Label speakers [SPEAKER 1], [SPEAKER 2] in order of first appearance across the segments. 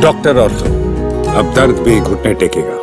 [SPEAKER 1] Doctor ortho, अब दर्द भी घुटने टेकेगा।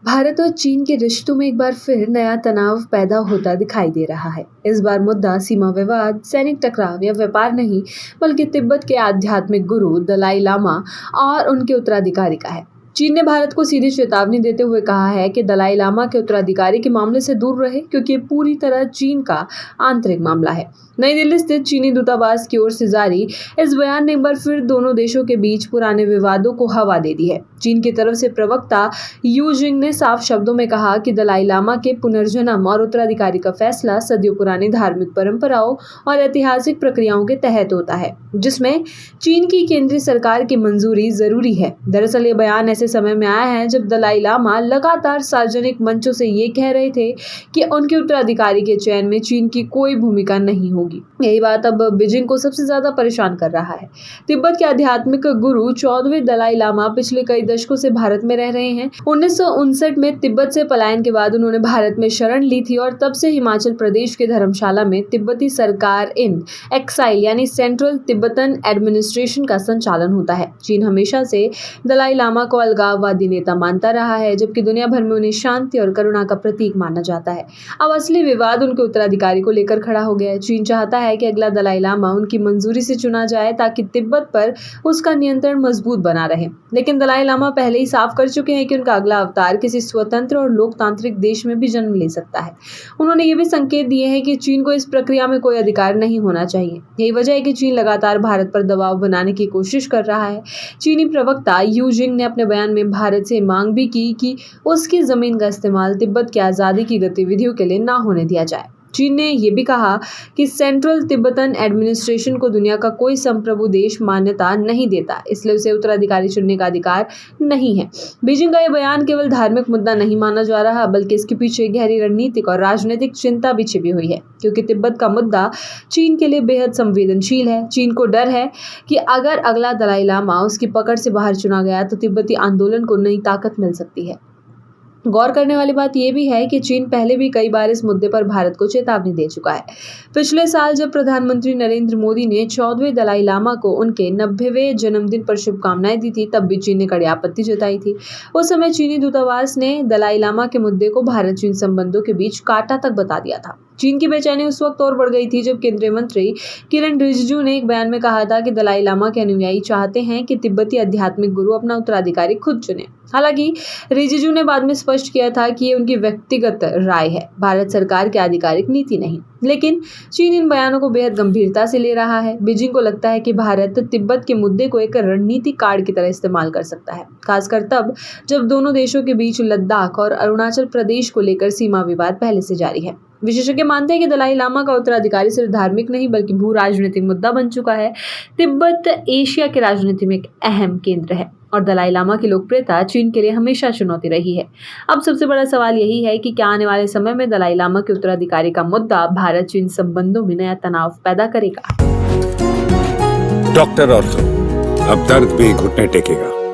[SPEAKER 2] भारत और चीन के रिश्तों में एक बार फिर नया तनाव पैदा होता दिखाई दे रहा है। इस बार मुद्दा सीमा विवाद, सैनिक टकराव या व्यापार नहीं, बल्कि तिब्बत के आध्यात्मिक गुरु दलाई लामा और उनके उत्तराधिकारी का है। चीन ने भारत को सीधी चेतावनी देते हुए कहा है कि दलाई लामा के उत्तराधिकारी के मामले से दूर रहे, क्योंकि ये पूरी तरह चीन का आंतरिक मामला है। नई दिल्ली स्थित चीनी दूतावास की ओर से जारी इस बयान ने एक बार फिर दोनों देशों के बीच पुराने विवादों को हवा दे दी है। चीन की तरफ से प्रवक्ता यू जिंग ने साफ शब्दों में कहा कि दलाई लामा के पुनर्जन्म और उत्तराधिकारी का फैसला सदियों पुरानी धार्मिक परंपराओं और ऐतिहासिक प्रक्रियाओं के तहत होता है, जिसमें चीन की केंद्रीय सरकार की मंजूरी जरूरी है। दरअसल ये बयान ऐसे समय में आया है जब दलाई लामा लगातार सार्वजनिक मंचों से ये कह रहे थे कि उनके उत्तराधिकारी के चयन में चीन की कोई भूमिका नहीं होगी। यही बात अब बीजिंग को सबसे ज्यादा परेशान कर रहा है। तिब्बत के आध्यात्मिक गुरु 14वें दलाई लामा पिछले कई दशकों से भारत में रह रहे हैं। 1959 में तिब्बत से पलायन के बाद उन्होंने भारत में शरण ली थी और तब से हिमाचल प्रदेश के धर्मशाला में तिब्बती सरकार इन एक्साइल यानी सेंट्रल तिब्बतन एडमिनिस्ट्रेशन का संचालन होता है। चीन हमेशा से दलाई लामा को अलगाववादी नेता मानता रहा है, जबकि दुनिया भर में उन्हें शांति और करुणा का प्रतीक माना जाता है। अब असली विवाद उनके उत्तराधिकारी को लेकर खड़ा हो गया है। चीन चाहता है कि अगला दलाई लामा उनकी मंजूरी से चुना जाए ताकि तिब्बत पर उसका नियंत्रण मजबूत बना रहे। लेकिन दलाई लामा पहले ही साफ कर चुके हैं कि उनका अगला अवतार किसी स्वतंत्र और लोकतांत्रिक देश में भी जन्म ले सकता है। उन्होंने ये भी संकेत दिए हैं कि चीन को इस प्रक्रिया में कोई अधिकार नहीं होना चाहिए। यही वजह है कि चीन लगातार भारत पर दबाव बनाने की कोशिश कर रहा है। चीनी प्रवक्ता यू जिंग ने अपने बयान में भारत से मांग भी की कि उसकी जमीन का इस्तेमाल तिब्बत की आजादी की गतिविधियों के लिए ना होने दिया जाए। चीन ने यह भी कहा कि सेंट्रल तिब्बतन एडमिनिस्ट्रेशन को दुनिया का कोई संप्रभु देश मान्यता नहीं देता, इसलिए उसे उत्तराधिकारी चुनने का अधिकार नहीं है। बीजिंग का यह बयान केवल धार्मिक मुद्दा नहीं माना जा रहा, बल्कि इसके पीछे गहरी रणनीतिक और राजनीतिक चिंता भी छिपी हुई है, क्योंकि तिब्बत का मुद्दा चीन के लिए बेहद संवेदनशील है। चीन को डर है कि अगर अगला दलाई लामा उसकी पकड़ से बाहर चुना गया तो तिब्बती आंदोलन को नई ताकत मिल सकती है। गौर करने वाली बात यह भी है कि चीन पहले भी कई बार इस मुद्दे पर भारत को चेतावनी दे चुका है। पिछले साल जब प्रधानमंत्री नरेंद्र मोदी ने 14वें दलाई लामा को उनके 90वें जन्मदिन पर शुभकामनाएं दी थी, तब भी चीन ने कड़ी आपत्ति जताई थी। उस समय चीनी दूतावास ने दलाई लामा के मुद्दे को भारत चीन संबंधों के बीच कांटा तक बता दिया था। चीन की बेचैनी उस वक्त और बढ़ गई थी जब केंद्रीय मंत्री किरण रिजिजू ने एक बयान में कहा था कि दलाई लामा के अनुयायी चाहते हैं कि तिब्बती आध्यात्मिक गुरु अपना उत्तराधिकारी खुद चुने। हालांकि रिजिजू ने बाद में स्पष्ट किया था कि ये उनकी व्यक्तिगत राय है, भारत सरकार की आधिकारिक नीति नहीं। लेकिन चीन इन बयानों को बेहद गंभीरता से ले रहा है। बीजिंग को लगता है कि भारत तिब्बत के मुद्दे को एक रणनीतिक कार्ड की तरह इस्तेमाल कर सकता है, खासकर तब जब दोनों देशों के बीच लद्दाख और अरुणाचल प्रदेश को लेकर सीमा विवाद पहले से जारी है। विशेषज्ञ मानते हैं कि दलाई लामा का उत्तराधिकारी सिर्फ धार्मिक नहीं बल्कि भू राजनीतिक मुद्दा बन चुका है। तिब्बत एशिया के राजनीति में एक अहम केंद्र है और दलाई लामा की लोकप्रियता चीन के लिए हमेशा चुनौती रही है। अब सबसे बड़ा सवाल यही है कि क्या आने वाले समय में दलाई लामा के उत्तराधिकारी का मुद्दा भारत चीन संबंधों में नया तनाव पैदा करेगा।
[SPEAKER 1] डॉक्टर ऑर्थो, अब दर्द भी घुटने टेकेगा।